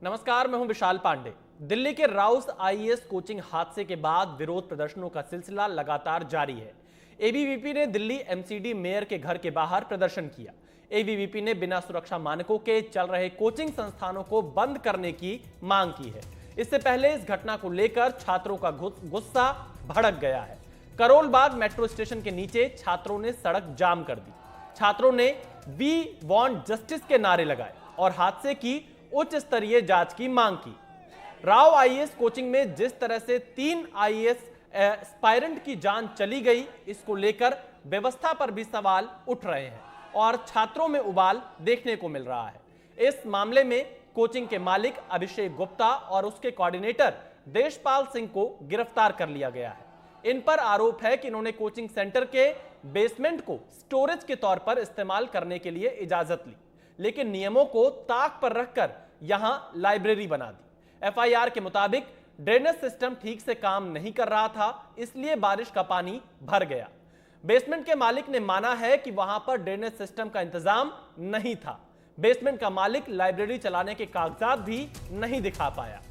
नमस्कार, मैं हूं विशाल पांडे। दिल्ली के राउस आईएएस कोचिंग हादसे के बाद विरोध प्रदर्शनों का सिलसिला लगातार जारी है। एबीवीपी ने दिल्ली एमसीडी मेयर के घर के बाहर प्रदर्शन किया। एबीवीपी ने बिना सुरक्षा मानकों के चल रहे कोचिंग संस्थानों को बंद करने की मांग की है। इससे पहले इस घटना को लेकर छात्रों का गुस्सा भड़क गया है। करोल बाग मेट्रो स्टेशन के नीचे छात्रों ने सड़क जाम कर दी। छात्रों ने वी वांट जस्टिस के नारे लगाए और हादसे की उच्च स्तरीय जांच की मांग की। राव आईएएस कोचिंग में जिस तरह से 3 आईएएस एस्पायरेंट की जान चली गई, इसको लेकर व्यवस्था पर भी सवाल उठ रहे हैं और छात्रों में उबाल देखने को मिल रहा है। इस मामले में कोचिंग के मालिक अभिषेक गुप्ता और उसके कोऑर्डिनेटर देशपाल सिंह को गिरफ्तार कर लिया गया है। इन पर आरोप है कि इन्होंने कोचिंग सेंटर के बेसमेंट को स्टोरेज के तौर पर इस्तेमाल करने के लिए इजाजत ली, लेकिन नियमों को ताक पर रखकर यहां लाइब्रेरी बना दी। एफआईआर के मुताबिक ड्रेनेज सिस्टम ठीक से काम नहीं कर रहा था, इसलिए बारिश का पानी भर गया। बेसमेंट के मालिक ने माना है कि वहां पर ड्रेनेज सिस्टम का इंतजाम नहीं था। बेसमेंट का मालिक लाइब्रेरी चलाने के कागजात भी नहीं दिखा पाया।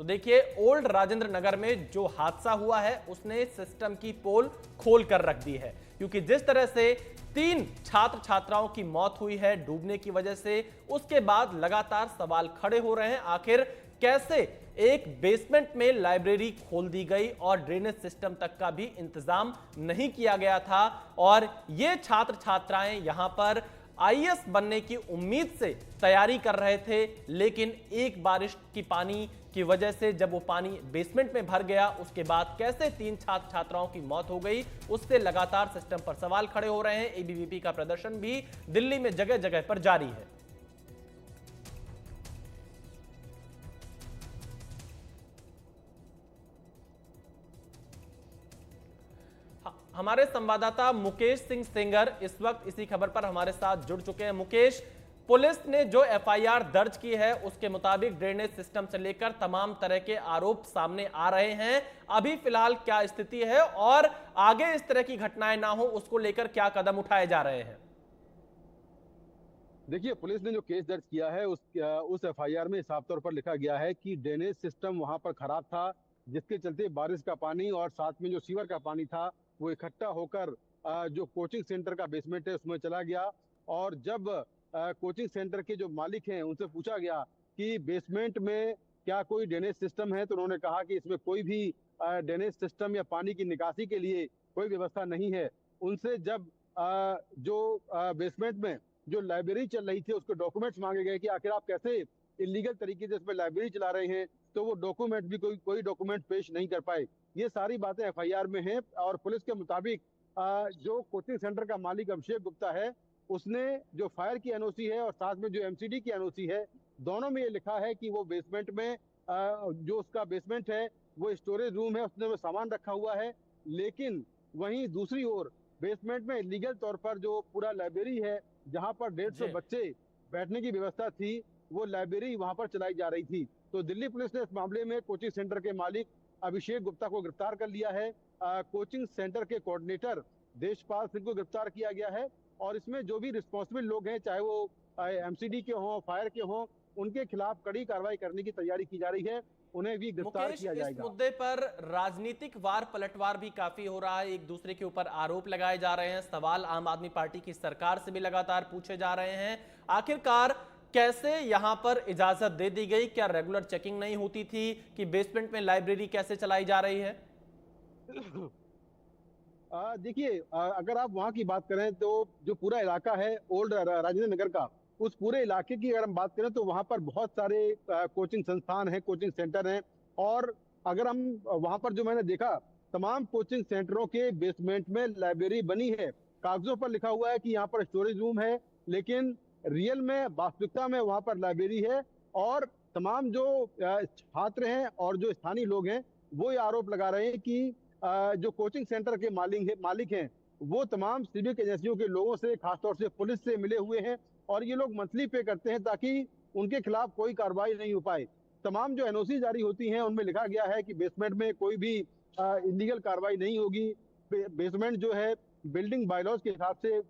तो देखिए, ओल्ड राजेंद्र नगर में जो हादसा हुआ है उसने सिस्टम की पोल खोल कर रख दी है, क्योंकि जिस तरह से 3 छात्र छात्राओं की मौत हुई है डूबने की वजह से, उसके बाद लगातार सवाल खड़े हो रहे हैं। आखिर कैसे एक बेसमेंट में लाइब्रेरी खोल दी गई और ड्रेनेज सिस्टम तक का भी इंतजाम नहीं किया गया था, और ये छात्र छात्राएं यहां पर आईएएस बनने की उम्मीद से तैयारी कर रहे थे, लेकिन एक बारिश की पानी की वजह से जब वो पानी बेसमेंट में भर गया, उसके बाद कैसे 3 छात्र छात्राओं की मौत हो गई, उससे लगातार सिस्टम पर सवाल खड़े हो रहे हैं। एबीवीपी का प्रदर्शन भी दिल्ली में जगह जगह पर जारी है। हमारे संवाददाता मुकेश सिंह सेंगर इस वक्त इसी खबर पर हमारे साथ जुड़ चुके हैं। मुकेश, पुलिस ने जो एफआईआर दर्ज की है उसके मुताबिक ड्रेनेज सिस्टम से लेकर तमाम तरह के आरोप सामने आ रहे हैं। अभी फिलहाल क्या स्थिति है और आगे इस तरह की घटनाएं ना हो उसको लेकर क्या कदम उठाए जा रहे हैं? देखिए, पुलिस ने जो केस दर्ज किया है उस एफआईआर में साफ तौर पर लिखा गया है कि ड्रेनेज सिस्टम वहां पर खराब था, जिसके चलते बारिश का पानी और साथ में जो सीवर का पानी था वो इकट्ठा होकर जो कोचिंग सेंटर का बेसमेंट है उसमें चला गया। और जब कोचिंग सेंटर के जो मालिक हैं उनसे पूछा गया कि बेसमेंट में क्या कोई ड्रेनेज सिस्टम है, तो उन्होंने कहा कि इसमें कोई भी ड्रेनेज सिस्टम या पानी की निकासी के लिए कोई व्यवस्था नहीं है। उनसे जब जो बेसमेंट में जो लाइब्रेरी चल रही थी उसके डॉक्यूमेंट्स मांगे गए कि आखिर आप कैसे इलीगल तरीके से इसमें लाइब्रेरी चला रहे हैं, तो वो डॉक्यूमेंट भी कोई डॉक्यूमेंट पेश नहीं कर पाए। ये सारी बातें एफआईआर में हैं और पुलिस के मुताबिक जो कोचिंग सेंटर का मालिक अभिषेक गुप्ता है उसने जो फायर की एनओसी है और साथ में जो एमसीडी की एनओसी है, दोनों में ये लिखा है कि वो बेसमेंट में जो उसका बेसमेंट है वो स्टोरेज रूम है, उसने वो सामान रखा हुआ है। लेकिन वहीं दूसरी ओर बेसमेंट में लीगल तौर पर जो पूरा लाइब्रेरी है जहां पर 150 जी। बच्चे बैठने की व्यवस्था थी, वो लाइब्रेरी वहां पर चलाई जा रही थी। तो दिल्ली पुलिस ने इस मामले में कोचिंग सेंटर के मालिक अभिषेक गुप्ता को गिरफ्तार कर लिया है। कोचिंग सेंटर के कोऑर्डिनेटर देशपाल सिंह को गिरफ्तार किया गया है और इसमें जो भी रिस्पॉन्सिबल लोग हैं, चाहे वो एमसीडी के हों, फायर के हों, उनके खिलाफ कड़ी कार्रवाई करने की तैयारी की जा रही है। उन्हें भी गिरफ्तार मुकेश, किया इस जाएगा। मुद्दे पर राजनीतिक वार पलटवार भी काफी हो रहा है। एक दूसरे के ऊपर आरोप लगाए जा रहे हैं, सवाल आम आदमी पार्टी की सरकार से भी लगातार पूछे जा रहे हैं। आखिरकार कैसे यहां पर इजाजत दे दी गई? क्या रेगुलर चेकिंग नहीं होती थी कि बेसमेंट में लाइब्रेरी कैसे चलाई जा रही है? देखिए, अगर आप वहाँ की बात करें तो जो पूरा इलाका है ओल्ड राजेंद्र नगर का, उस पूरे इलाके की अगर हम बात करें तो वहाँ पर बहुत सारे कोचिंग संस्थान हैं, कोचिंग सेंटर हैं। और अगर हम वहाँ पर जो मैंने देखा, तमाम कोचिंग सेंटरों के बेसमेंट में लाइब्रेरी बनी है। कागजों पर लिखा हुआ है कि यहाँ पर स्टोरेज रूम है, लेकिन रियल में वास्तविकता में वहाँ पर लाइब्रेरी है। और तमाम जो छात्र हैं और जो स्थानीय लोग हैं वो ये आरोप लगा रहे हैं कि जो कोचिंग सेंटर के मालिक हैं वो तमाम सिविक एजेंसियों के लोगों से, खासतौर से पुलिस से मिले हुए हैं और ये लोग मंथली पे करते हैं ताकि उनके खिलाफ कोई कार्रवाई नहीं हो पाए। तमाम जो एनओसी जारी होती हैं उनमें लिखा गया है कि बेसमेंट में कोई भी इलीगल कार्रवाई नहीं होगी। बेसमेंट जो है बिल्डिंग बायलॉज के हिसाब से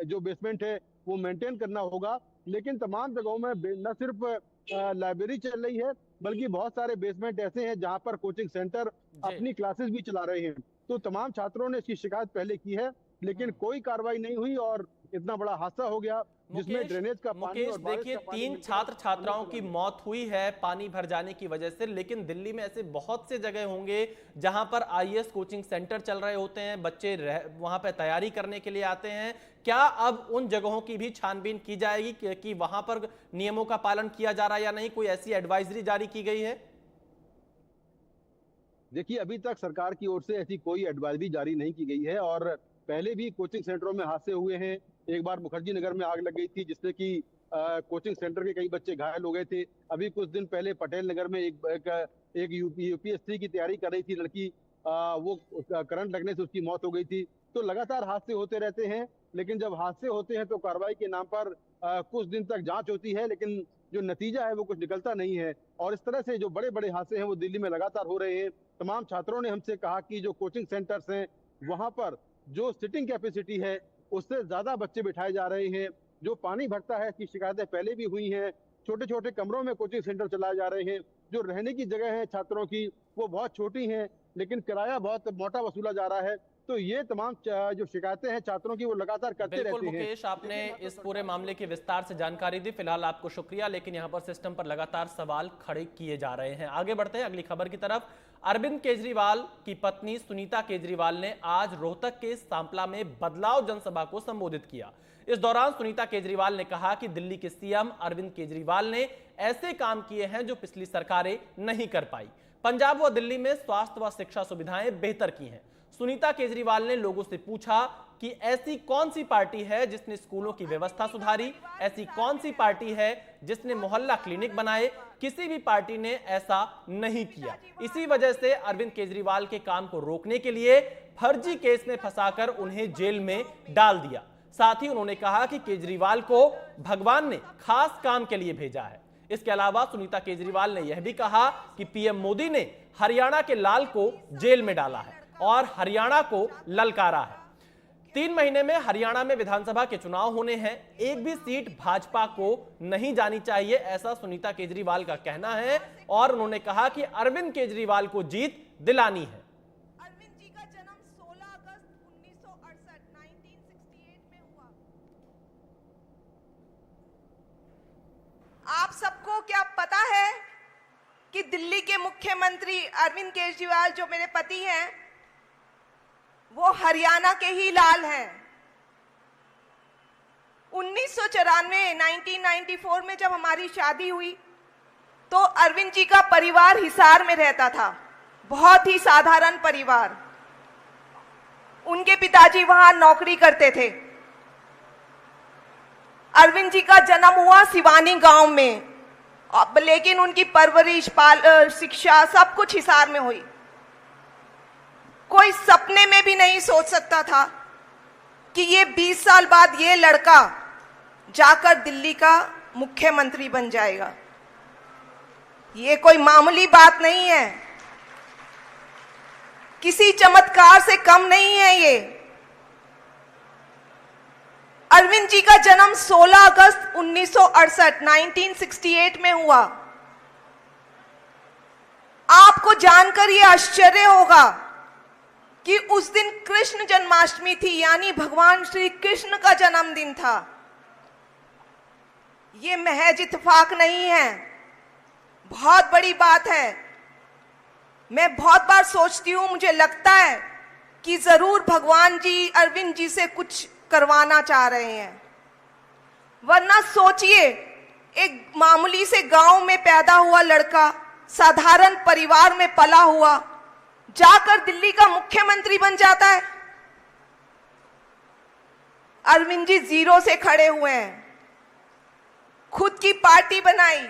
जो बेसमेंट है वो मेंटेन करना होगा। लेकिन तमाम जगहों में न सिर्फ लाइब्रेरी चल रही है, बल्कि बहुत सारे बेसमेंट ऐसे हैं जहां पर कोचिंग सेंटर जी। अपनी क्लासेस भी चला रहे हैं। तो तमाम छात्रों ने इसकी शिकायत पहले की है, लेकिन कोई कार्रवाई नहीं हुई और इतना बड़ा हादसा हो गया, जिसमें ड्रेनेज का पानी और बारिश देखिए, का पानी 3 मिलकर छात्र छात्राओं की पानी मौत हुई है पानी भर जाने की वजह से, लेकिन दिल्ली में ऐसे बहुत से जगह होंगे जहां पर आईएएस कोचिंग सेंटर चल रहे होते हैं, बच्चे वहां पर तैयारी करने के लिए आते हैं। क्या अब उन जगहों की भी छानबीन की जाएगी कि वहां पर नियमों का पालन किया जा रहा है या नहीं? कोई ऐसी एडवाइजरी जारी की गई है? देखिए, अभी तक सरकार की ओर से ऐसी कोई एडवाइजरी जारी नहीं की गई है और पहले भी कोचिंग सेंटरों में हादसे हुए हैं। एक बार मुखर्जी नगर में आग लग गई थी, जिससे कि कोचिंग सेंटर के कई बच्चे घायल हो गए थे। अभी कुछ दिन पहले पटेल नगर में एक यूपीएससी की तैयारी कर रही थी लड़की, वो करंट लगने से उसकी मौत हो गई थी। तो लगातार हादसे होते रहते हैं, लेकिन जब हादसे होते हैं तो कार्रवाई के नाम पर कुछ दिन तक जांच होती है, लेकिन जो नतीजा है वो कुछ निकलता नहीं है। और इस तरह से जो बड़े बड़े हादसे हैं वो दिल्ली में लगातार हो रहे हैं। तमाम छात्रों ने हमसे कहा कि जो कोचिंग सेंटर्स हैं वहां पर जो सिटिंग कैपेसिटी है उससे ज्यादा बच्चे बिठाए जा रहे हैं। जो पानी भरता है इसकी शिकायतें पहले भी हुई हैं। छोटे छोटे कमरों में कोचिंग सेंटर चलाए जा रहे हैं। जो रहने की जगह है छात्रों की वो बहुत छोटी हैं, लेकिन किराया बहुत मोटा वसूला जा रहा है। तो ये तमाम जो शिकायतें हैं छात्रों की वो लगातार करते बिल्कुल रहते हैं। मुकेश, आपने इस पूरे मामले की विस्तार से जानकारी दी, फिलहाल आपको शुक्रिया। लेकिन यहाँ पर सिस्टम पर लगातार सवाल खड़े किए जा रहे हैं। आगे बढ़ते हैं अगली खबर की तरफ। अरविंद केजरीवाल की पत्नी सुनीता केजरीवाल ने आज रोहतक के सांपला में बदलाव जनसभा को संबोधित किया। इस दौरान सुनीता केजरीवाल ने कहा कि दिल्ली के सीएम अरविंद केजरीवाल ने ऐसे काम किए हैं जो पिछली सरकारें नहीं कर पाई। पंजाब व दिल्ली में स्वास्थ्य व शिक्षा सुविधाएं बेहतर की हैं। सुनीता केजरीवाल ने लोगों से पूछा कि ऐसी कौन सी पार्टी है जिसने स्कूलों की व्यवस्था सुधारी, ऐसी कौन सी पार्टी है जिसने मोहल्ला क्लिनिक बनाए? किसी भी पार्टी ने ऐसा नहीं किया। इसी वजह से अरविंद केजरीवाल के काम को रोकने के लिए फर्जी केस में फंसाकर उन्हें जेल में डाल दिया। साथ ही उन्होंने कहा कि केजरीवाल को भगवान ने खास काम के लिए भेजा है। इसके अलावा सुनीता केजरीवाल ने यह भी कहा कि पीएम मोदी ने हरियाणा के लाल को जेल में डाला है और हरियाणा को ललकारा है। 3 महीने में हरियाणा में विधानसभा के चुनाव होने हैं, एक भी सीट भाजपा को नहीं जानी चाहिए, ऐसा सुनीता केजरीवाल का कहना है। और उन्होंने कहा कि अरविंद केजरीवाल को जीत दिलानी है। अरविंद जी का जन्म 16 अगस्त 1968 में हुआ। आप सबको क्या पता है कि दिल्ली के मुख्यमंत्री अरविंद केजरीवाल जो मेरे पति हैं वो हरियाणा के ही लाल हैं। 1994 में जब हमारी शादी हुई तो अरविंद जी का परिवार हिसार में रहता था, बहुत ही साधारण परिवार। उनके पिताजी वहां नौकरी करते थे। अरविंद जी का जन्म हुआ सिवानी गांव में, लेकिन उनकी परवरिश, शिक्षा सब कुछ हिसार में हुई। कोई सपने में भी नहीं सोच सकता था कि ये 20 साल बाद ये लड़का जाकर दिल्ली का मुख्यमंत्री बन जाएगा। ये कोई मामूली बात नहीं है, किसी चमत्कार से कम नहीं है ये। अरविंद जी का जन्म 16 अगस्त 1968 में हुआ। आपको जानकर ये आश्चर्य होगा कि उस दिन कृष्ण जन्माष्टमी थी, यानी भगवान श्री कृष्ण का जन्मदिन था। ये महज इत्तेफाक नहीं है, बहुत बड़ी बात है। मैं बहुत बार सोचती हूं, मुझे लगता है कि जरूर भगवान जी अरविंद जी से कुछ करवाना चाह रहे हैं। वरना सोचिए, एक मामूली से गांव में पैदा हुआ लड़का, साधारण परिवार में पला हुआ, जाकर दिल्ली का मुख्यमंत्री बन जाता है। अरविंद जी जीरो से खड़े हुए हैं, खुद की पार्टी बनाई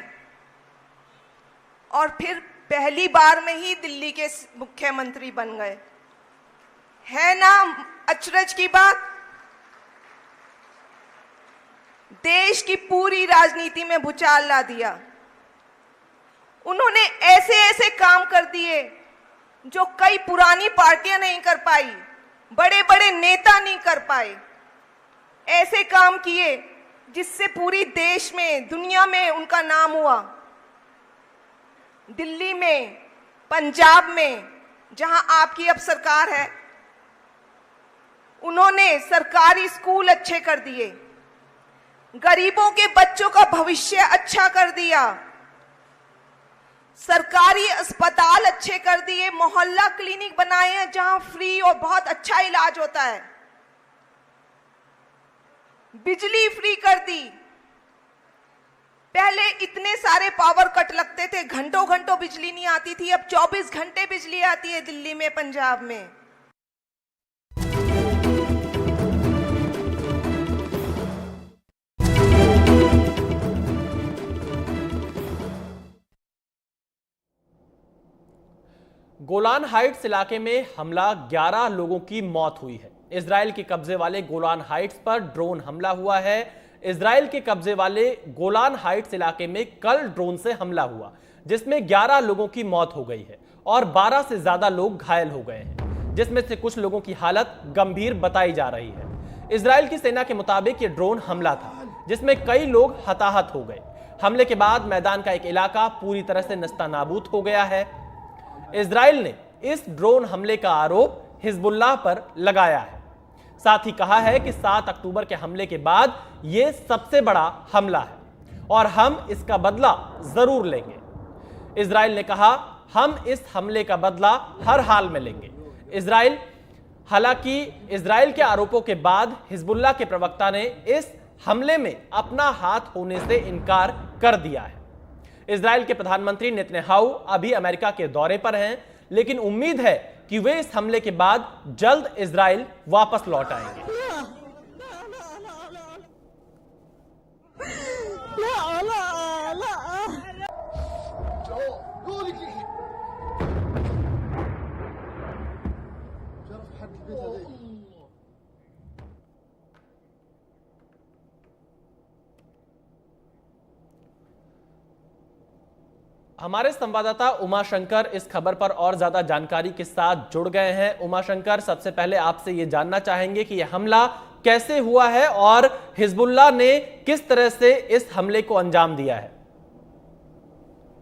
और फिर पहली बार में ही दिल्ली के मुख्यमंत्री बन गए। है ना अचरज की बात? देश की पूरी राजनीति में भूचाल ला दिया। उन्होंने ऐसे ऐसे काम कर दिए जो कई पुरानी पार्टियां नहीं कर पाई, बड़े बड़े नेता नहीं कर पाए। ऐसे काम किए जिससे पूरी देश में, दुनिया में उनका नाम हुआ। दिल्ली में, पंजाब में, जहां आपकी अब सरकार है, उन्होंने सरकारी स्कूल अच्छे कर दिए, गरीबों के बच्चों का भविष्य अच्छा कर दिया, सरकारी अस्पताल अच्छे कर दिए, मोहल्ला क्लिनिक बनाए हैं जहां फ्री और बहुत अच्छा इलाज होता है, बिजली फ्री कर दी। पहले इतने सारे पावर कट लगते थे, घंटों घंटों बिजली नहीं आती थी, अब 24 घंटे बिजली आती है दिल्ली में, पंजाब में। गोलान हाइट्स इलाके में हमला, 11 लोगों की मौत हुई है। इजराइल के कब्जे वाले गोलान हाइट्स पर ड्रोन हमला हुआ है। इजराइल के कब्जे वाले गोलान हाइट्स इलाके में कल ड्रोन से हमला हुआ, जिसमें 11 लोगों की मौत हो गई है और 12 से ज्यादा लोग घायल हो गए हैं, जिसमें से कुछ लोगों की हालत गंभीर बताई जा रही है। इजराइल की सेना के मुताबिक यह ड्रोन हमला था, जिसमें कई लोग हताहत हो गए। हमले के बाद मैदान का एक इलाका पूरी तरह से नस्तानाबूद हो गया है। इजराइल ने इस ड्रोन हमले का आरोप हिजबुल्लाह पर लगाया है। साथ ही कहा है कि 7 अक्टूबर के हमले के बाद यह सबसे बड़ा हमला है और हम इसका बदला जरूर लेंगे। इजराइल ने कहा, हम इस हमले का बदला हर हाल में लेंगे। हालांकि इजराइल के आरोपों के बाद हिजबुल्लाह के प्रवक्ता ने इस हमले में अपना हाथ होने से इनकार कर दिया है। इजराइल के प्रधानमंत्री नेतन्याहू अभी अमेरिका के दौरे पर हैं, लेकिन उम्मीद है कि वे इस हमले के बाद जल्द इजराइल वापस लौट आएंगे। हमारे संवाददाता उमाशंकर इस खबर पर और ज्यादा जानकारी के साथ जुड़ गए हैं। उमाशंकर, सबसे पहले आपसे ये जानना चाहेंगे कि यह हमला कैसे हुआ है और हिजबुल्लाह ने किस तरह से इस हमले को अंजाम दिया है।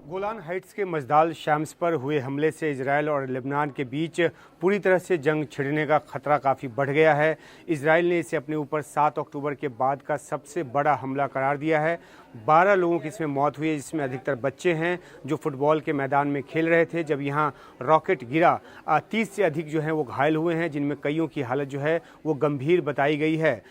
गोलान हाइट्स के मजदाल शम्स पर हुए हमले से इजराइल और लेबनान के बीच पूरी तरह से जंग छिड़ने का खतरा काफ़ी बढ़ गया है। इजराइल ने इसे अपने ऊपर 7 अक्टूबर के बाद का सबसे बड़ा हमला करार दिया है। 12 लोगों की इसमें मौत हुई है, जिसमें अधिकतर बच्चे हैं जो फुटबॉल के मैदान में खेल रहे थे। जब यहाँ रॉकेट गिरा, 30 से अधिक जो हैं वो घायल हुए हैं, जिनमें कईयों की हालत जो है वो गंभीर बताई गई है।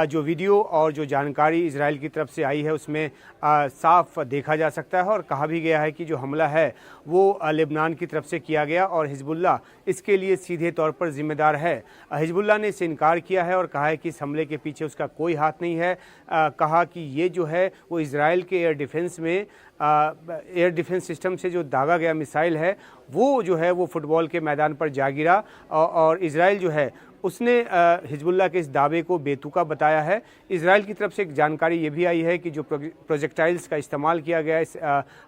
जो वीडियो और जो जानकारी इजराइल की तरफ से आई है उसमें साफ देखा जा सकता है और कहा भी गया है कि जो हमला है वो लेबनान की तरफ से किया गया और हिजबुल्लाह इसके लिए सीधे तौर पर जिम्मेदार है। हिजबुल्लाह ने इसे इनकार किया है और कहा है कि इस हमले के पीछे उसका कोई हाथ नहीं है। कहा कि ये जो है वो इजराइल के एयर डिफेंस में एयर डिफेंस सिस्टम से जो दागा गया मिसाइल है वो जो है वो फुटबॉल के मैदान पर जा गिरा और इजराइल जो है उसने हिजबुल्लाह के इस दावे को बेतुका बताया है। इजराइल की तरफ से एक जानकारी ये भी आई है कि जो प्रोजेक्टाइल्स का इस्तेमाल किया गया इस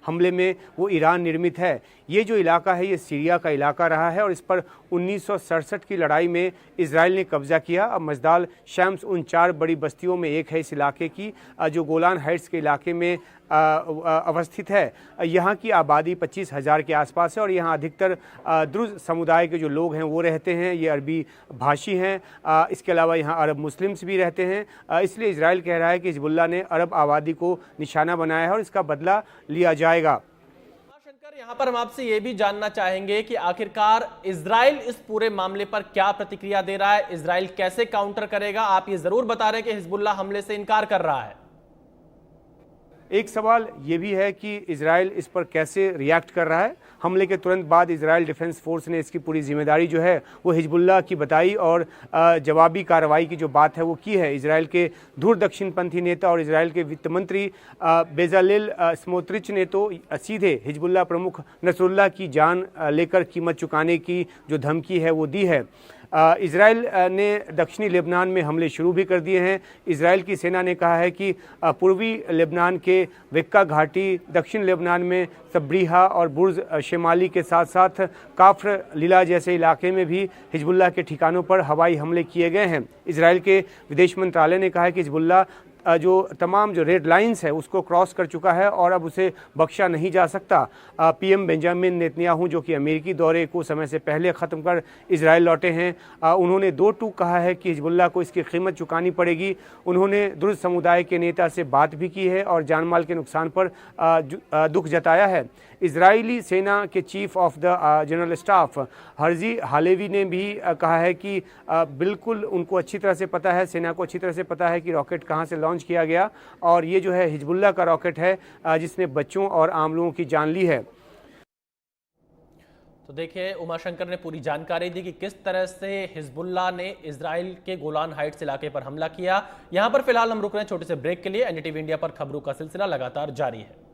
हमले में वो ईरान निर्मित है। ये जो इलाका है ये सीरिया का इलाका रहा है और इस पर 1967 की लड़ाई में इजराइल ने कब्जा किया। अब मजदाल शम्स उन 4 बड़ी बस्तियों में एक है इस इलाके की, जो गोलान हाइट्स के इलाके में अवस्थित है। यहाँ की आबादी 25,000 के आसपास है और यहाँ अधिकतर द्रुज समुदाय के जो लोग हैं वो रहते हैं। ये अरबी भाषी हैं। इसके अलावा यहाँ अरब मुस्लिम्स भी रहते हैं। इसलिए इजराइल कह रहा है कि हिजबुल्लाह ने अरब आबादी को निशाना बनाया है और इसका बदला लिया जाएगा। शंकर, यहाँ पर हम आपसे ये भी जानना चाहेंगे कि आखिरकार इजराइल इस पूरे मामले पर क्या प्रतिक्रिया दे रहा है, इजराइल कैसे काउंटर करेगा। आप ये जरूर बता रहे हैं कि हिजबुल्लाह हमले से इनकार कर रहा है। एक सवाल ये भी है कि इजराइल इस पर कैसे रिएक्ट कर रहा है। हमले के तुरंत बाद इजराइल डिफेंस फोर्स ने इसकी पूरी जिम्मेदारी जो है वो हिजबुल्लाह की बताई और जवाबी कार्रवाई की जो बात है वो की है। इजराइल के दूर दक्षिणपंथी नेता और इजराइल के वित्त मंत्री बेजालेल स्मोत्रिच ने तो सीधे हिजबुल्लाह प्रमुख नसरुल्लाह की जान लेकर कीमत चुकाने की जो धमकी है वो दी है। इजराइल ने दक्षिणी लेबनान में हमले शुरू भी कर दिए हैं। इजराइल की सेना ने कहा है कि पूर्वी लेबनान के विक्का घाटी, दक्षिण लेबनान में सब्रीहा और बुर्ज शेमाली के साथ साथ काफ्र लीला जैसे इलाके में भी हिजबुल्लाह के ठिकानों पर हवाई हमले किए गए हैं। इजराइल के विदेश मंत्रालय ने कहा है कि हिजबुल्लाह जो तमाम जो रेड लाइंस है उसको क्रॉस कर चुका है और अब उसे बख्शा नहीं जा सकता। पीएम बेंजामिन नेतन्याहू जो कि अमेरिकी दौरे को समय से पहले ख़त्म कर इजराइल लौटे हैं, उन्होंने दो टूक कहा है कि हिजबुल्लाह को इसकी कीमत चुकानी पड़ेगी। उन्होंने दुर्ज समुदाय के नेता से बात भी की है और जान माल के नुकसान पर दुख जताया है। इजरायली सेना के chief of the general staff Herzi Halevi ने भी कहा है कि बिल्कुल उनको अच्छी तरह से पता है, सेना को अच्छी तरह से पता है कि रॉकेट कहां से लॉन्च किया गया और ये जो है हिजबुल्लाह का रॉकेट है जिसने बच्चों और आम लोगों की जान ली है। तो देखिए, उमाशंकर ने पूरी जानकारी दी कि किस तरह से हिजबुल्लाह ने इजराइल के गोलान हाइट्स इलाके पर हमला किया। यहां पर फिलहाल हम रुक रहे हैं छोटे से ब्रेक के लिए। एनडीटीवी इंडिया पर खबरों का सिलसिला लगातार जारी है।